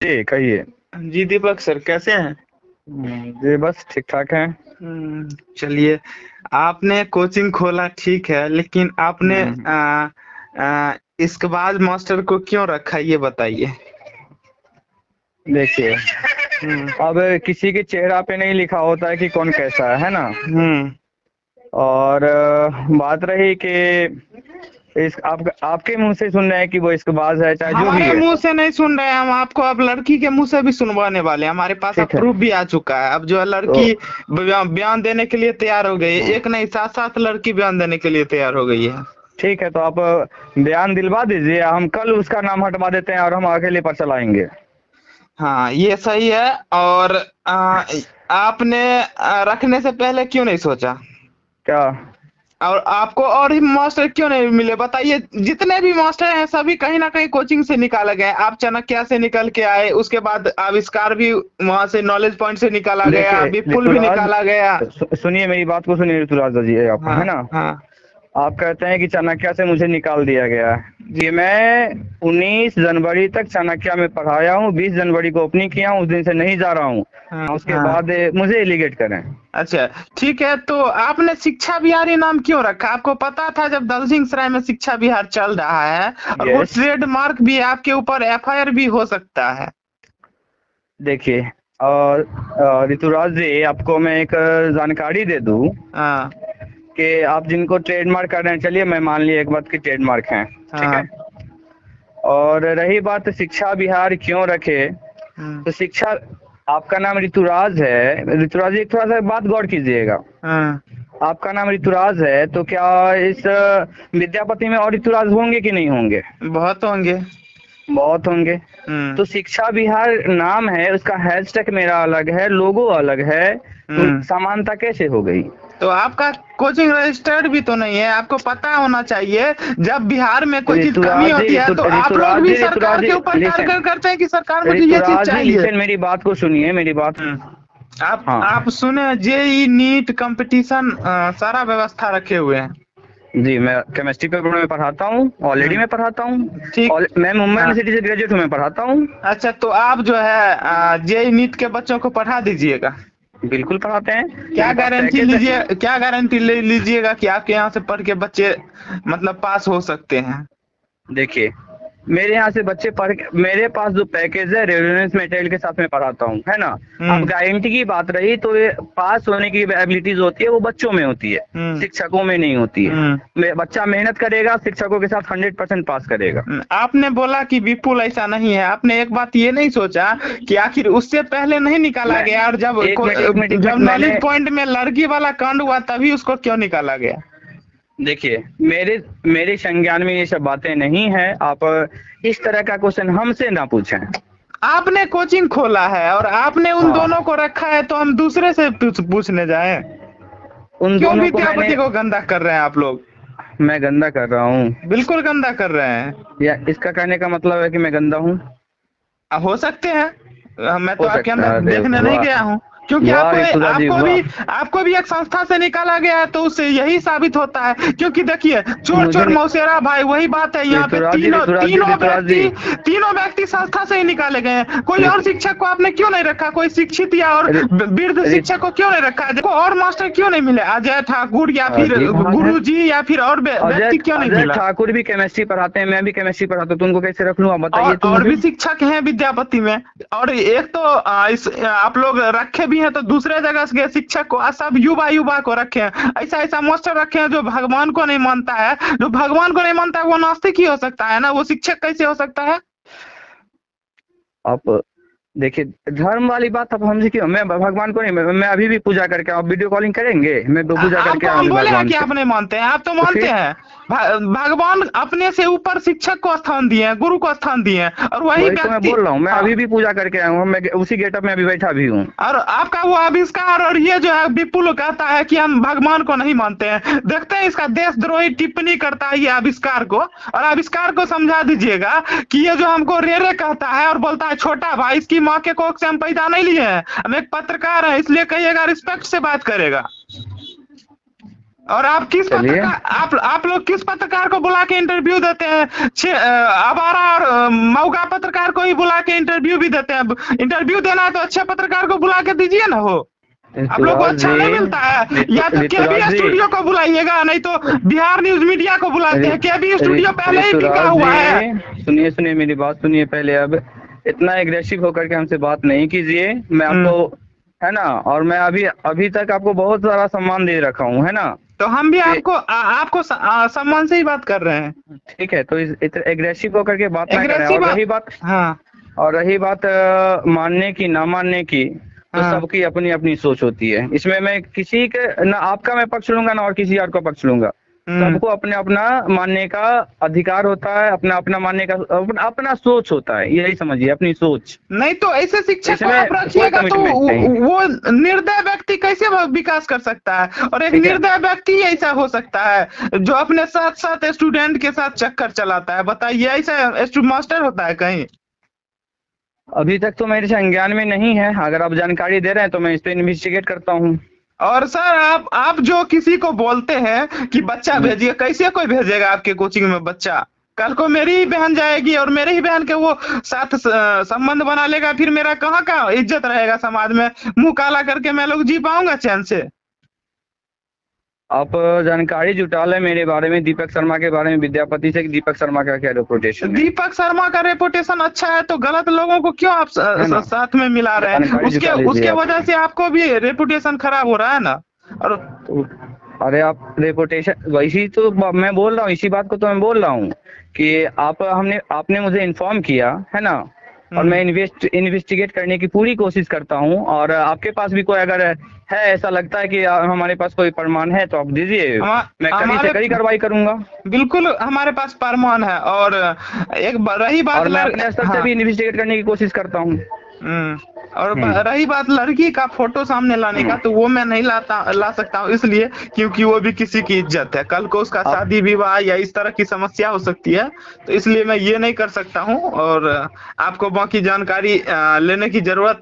जी कहिए। जी दीपक सर, कैसे हैं? जी बस ठीक ठाक है। चलिए। आपने कोचिंग खोला, ठीक है, लेकिन आपने हम्म, इसकबाज मास्टर को क्यों रखा, ये बताइए। देखिए, हम्म। अब किसी के चेहरा पे नहीं लिखा होता है कि कौन कैसा है ना। हम्म। और बात रही कि इस आपके मुंह से सुन रहे हैं कि वो इश्कबाज है, चाहे जो भी हमारे है। मुंह से नहीं सुन रहे हैं हम, आपको अब लड़की के मुंह से भी सुनवाने वाले हैं। हमारे पास अब ठीक है। प्रूफ भी आ चुका है। अब जो है तो लड़की बयान देने के लिए तैयार हो गई है। एक नहीं, सात सात लड़की बयान देने के लिए तैयार हो गई है। ठीक है, तो आप बयान दिलवा दीजिए, हम कल उसका नाम हटवा देते हैं और हम अकेले पर चलाएंगे। हाँ, ये सही है। और आपने रखने से पहले क्यों नहीं सोचा? क्या? और आपको और ही मास्टर क्यों नहीं मिले, बताइए। जितने भी मास्टर हैं सभी कहीं ना कहीं कोचिंग से निकाले गए। आप चाणक्य से निकल के आए, उसके बाद आविष्कार भी वहां से, नॉलेज पॉइंट से निकाला गया, देखिए विपुल भी ऋतुराज, निकाला गया। सुनिए मेरी बात को, सुनिए ऋतुराज जी, आप हाँ। है ना। हाँ आप कहते हैं कि चाणक्य से मुझे निकाल दिया गया है। जी। कि मैं 19 जनवरी तक चाणक्य में पढ़ाया हूँ, 20 जनवरी को ओपनिंग किया हूँ, उस दिन से नहीं जा रहा हूँ। हाँ उसके हाँ। बाद मुझे एलिगेट करें। अच्छा, ठीक है। तो आपने शिक्षा बिहारी नाम क्यों रखा? आपको पता था जब दलसिंह सराय में शिक्षा बिहार चल रहा है, और वो यस। ट्रेडमार्क भी है, आपके ऊपर एफआईआर भी हो सकता है। देखिए, और ऋतुराज जी, आपको मैं एक जानकारी दे दूं हाँ कि आप जिनको ट्रेडमार्क कर रहे हैं, चलिए मैं मान लिया एक बात की ट्रेडमार्क है। ठीक है। हाँ। और रही बात शिक्षा बिहार क्यों रखे, हम्म। तो शिक्षा, आपका नाम ऋतुराज है। ऋतुराज जी, एक थोड़ा सा बात गौर कीजिएगा। हाँ। आपका नाम ऋतुराज है, तो क्या इस विद्यापति में और ऋतुराज होंगे कि नहीं होंगे? बहुत होंगे। बहुत होंगे। हम्म। तो शिक्षा बिहार नाम है, उसका हैशटैग मेरा अलग है, लोगो अलग है, तो हम्म। समानता कैसे हो गई? तो आपका कोचिंग रजिस्टर्ड भी तो नहीं है, आपको पता होना चाहिए। जब बिहार में कोई चीज कमी ऋतुराज जी, होती है तो आप लोग भी ऋतुराज सरकार के जी ऊपर लिसन। टारगेट करते हैं कि सरकार मुझे ये चीज ऋतुराज जी चाहिए। लिसन, मेरी बात को सुनिए, मेरी बात। हाँ। आप सुने, जेई नीट कंपटीशन सारा व्यवस्था रखे हुए हैं। जी, मैं केमिस्ट्री पेपर में पढ़ाता हूँ, ऑलरेडी मैं पढ़ाता हूँ। ठीक। और मैं मुंबई हाँ। यूनिवर्सिटी से ग्रेजुएट हूँ, मैं पढ़ाता हूँ। अच्छा, तो आप जो है जेई नीट के बच्चों को पढ़ा दीजिएगा। बिल्कुल पढ़ाते हैं, मेरे पास पैकेज है। क्या गारंटी ले लीजिएगा कि आपके यहाँ से पढ़ के बच्चे मतलब पास हो सकते हैं? देखिए, मेरे यहाँ से बच्चे पढ़ के, मेरे पास जो पैकेज है रेफरेंस मटेरियल के साथ में पढ़ाता हूँ, है ना। अब हम्म। गारंटी की बात रही, तो ये पास होने की एबिलिटीज होती है वो बच्चों में होती है, हम्म। शिक्षकों में नहीं होती है। हम्म। बच्चा मेहनत करेगा, शिक्षकों के साथ 100% पास करेगा। आपने बोला कि विपुल ऐसा नहीं है। आपने एक बात ये नहीं सोचा कि आखिर उससे पहले नहीं निकाला मैं गया, और एक जब मिनट मैंने, नॉलेज पॉइंट में लड़की वाला कांड हुआ तभी उसको क्यों निकाला गया? देखिए, मेरे मेरे संज्ञान में ये सब बातें नहीं है। आप इस तरह का क्वेश्चन हमसे ना पूछें। आपने कोचिंग खोला है और आपने उन दोनों हाँ, को रखा है, तो हम दूसरे से पूछने जाएं? उन क्यों दोनों को मैंने, विद्यापति को गंदा कर रहे हैं आप लोग? मैं गंदा कर रहा हूँ? बिल्कुल गंदा कर रहे हैं। या इसका कहने का मतलब है कि मैं गंदा हूँ? हो सकते हैं। मैं तो हो आपके सकता अंदर है। अरे देखने नहीं वाह, गया हूँ। क्योंकि वाह ऋतुराज जी, वाह। आपको भी एक संस्था से निकाला गया है, तो उससे यही साबित होता है। क्योंकि देखिए, चोर मुझे चोर मौसेरा भाई, वही बात है। यहाँ पे ऋतुराज जी, ऋतुराज जी, ऋतुराज जी, तीनों व्यक्ति संस्था से ही निकाले गए हैं। कोई और ऋतु शिक्षक को आपने क्यों नहीं रखा? कोई शिक्षित या और ऋ- वृद्ध ऋ- शिक्षक को क्यों नहीं रखा? देखो, और मास्टर क्यों नहीं मिले? अजय ठाकुर या फिर अजीब बात है। गुरु जी या फिर और अजय व्यक्ति क्यों नहीं अजय मिला? ठाकुर भी केमिस्ट्री पढ़ाते हैं, मैं भी केमिस्ट्री पढ़ाता हूँ, तो उनको कैसे रख लूँ, आप बताइए तो और मुझे। भी शिक्षक हैं विद्यापति में। और एक तो आप लोग रखे भी हैं, तो दूसरे जगह के शिक्षक को, सब युवा को रखे हैं। ऐसा ऐसा मास्टर रखे हैं जो भगवान को नहीं मानता है। जो भगवान को नहीं मानता है वो नास्तिक ही हो सकता है ना, वो शिक्षक कैसे हो सकता है? आप देखिए, धर्म वाली बात आप हमसे क्यों, मैं भगवान को नहीं, मैं अभी भी पूजा करके, आप वीडियो कॉलिंग करेंगे, मैं पूजा करके आपको हम आऊंगी बोले हैं भगवान कि से। आप नहीं मानते हैं? आप तो तो मानते फिर, हैं। भगवान अपने से ऊपर शिक्षक को स्थान दिए हैं, गुरु को स्थान दिए हैं, और वही वही तो मैं व्यक्ति। बोल रहा हूँ, मैं हाँ। अभी भी पूजा करके आया हूँ, मैं उसी गेटअप में अभी बैठा भी हूँ। और आपका वो आविष्कार, और ये जो है विपुल कहता है कि हम भगवान को नहीं मानते हैं। देखते हैं, इसका देशद्रोही टिप्पणी करता है ये आविष्कार को। और आविष्कार को समझा दीजिएगा कि ये जो हमको रेरे कहता है और बोलता है छोटा भाई, इसकी माँ के कोख से हम पैदा नहीं लिए हैं, हम एक पत्रकार है, इसलिए कहिएगा रिस्पेक्ट से बात करेगा। और आप किस चलिए। पत्रकार आप लोग किस पत्रकार को बुला के इंटरव्यू देते हैं? आवारा और मौका पत्रकार को ही बुला के इंटरव्यू भी देते हैं। इंटरव्यू देना है तो अच्छे पत्रकार को बुला के दीजिए ना हो। आप लोग को ऋतुराज अच्छा नहीं जी, मिलता है, या तो केबी ऋतुराज जी, स्टूडियो को बुलाइएगा, नहीं तो बिहार न्यूज मीडिया को बुलाते हैं। केबी स्टूडियो पहले ही बिका ऋतुराज हुआ है। जी, सुनिए सुनिए मेरी बात सुनिए पहले। अब इतना एग्रेसिव होकर के हमसे बात नहीं कीजिए। मैं आपको, है ना, और मैं अभी तक आपको बहुत सारा सम्मान दे रखा हूँ, है ना। तो हम भी आपको सम्मान से ही बात कर रहे हैं। ठीक है, तो एग्रेसिव होकर के बात ना करें। एग्रेसिव, और रही बात, हाँ, और रही बात मानने की ना मानने की, तो हाँ। सबकी अपनी अपनी सोच होती है। इसमें मैं किसी के ना आपका मैं पक्ष लूंगा ना और किसी और का पक्ष लूंगा। सबको अपने अपना मानने का अधिकार होता है, अपना अपना मानने का अपना सोच होता है। यही समझिए, अपनी सोच। नहीं तो ऐसे शिक्षक को इसमें आप रखिएगा कोई तो commitment नहीं। वो निर्दय व्यक्ति कैसे विकास कर सकता है? और एक ठीक है। निर्दय व्यक्ति ही ऐसा हो सकता है जो अपने साथ साथ स्टूडेंट के साथ चक्कर चलाता है। बताइए, ऐसा मास्टर होता है कहीं? अभी तक तो मेरे संज्ञान में नहीं है। अगर आप जानकारी दे रहे हैं तो मैं इस पे इन्वेस्टिगेट करता हूँ। और सर, आप जो किसी को बोलते हैं कि बच्चा भेजिए, कैसे कोई भेजेगा आपके कोचिंग में बच्चा? कल को मेरी ही बहन जाएगी और मेरी ही बहन के वो साथ संबंध बना लेगा, फिर मेरा कहाँ का इज्जत रहेगा समाज में? मुंह काला करके मैं लोग जी पाऊंगा चैन से? आप जानकारी जुटा लें मेरे बारे में, दीपक शर्मा के बारे में, विद्यापति से। दीपक शर्मा का क्या रेपुटेशन है? दीपक शर्मा का रेपुटेशन अच्छा है तो गलत लोगों को क्यों आप है ना? साथ में मिला रहे हैं? जानकारी जुटा लीजिए उसके आप। वजह से आपको भी रेपुटेशन खराब हो रहा है ना। और तो अरे आप रेपुटेशन, वैसी तो मैं बोल रहा हूँ, इसी बात को तो मैं बोल रहा हूँ कि आपने मुझे इन्फॉर्म किया, है ना, और मैं इन्वेस्टिगेट करने की पूरी कोशिश करता हूँ। और आपके पास भी कोई अगर है, ऐसा लगता है कि हमारे पास कोई प्रमाण है तो आप दीजिए, मैं कड़ी से कड़ी कार्रवाई करूंगा। बिल्कुल हमारे पास प्रमाण है। और रही बात, और मैं अपने स्तर से भी इन्वेस्टिगेट करने की कोशिश करता हूँ। और रही बात लड़की का फोटो सामने लाने का, तो वो मैं नहीं ला सकता हूँ, इसलिए क्योंकि वो भी किसी की इज्जत है। कल को उसका शादी विवाह या इस तरह की समस्या हो सकती है, तो इसलिए मैं ये नहीं कर सकता हूँ। और आपको बाकी जानकारी लेने की जरूरत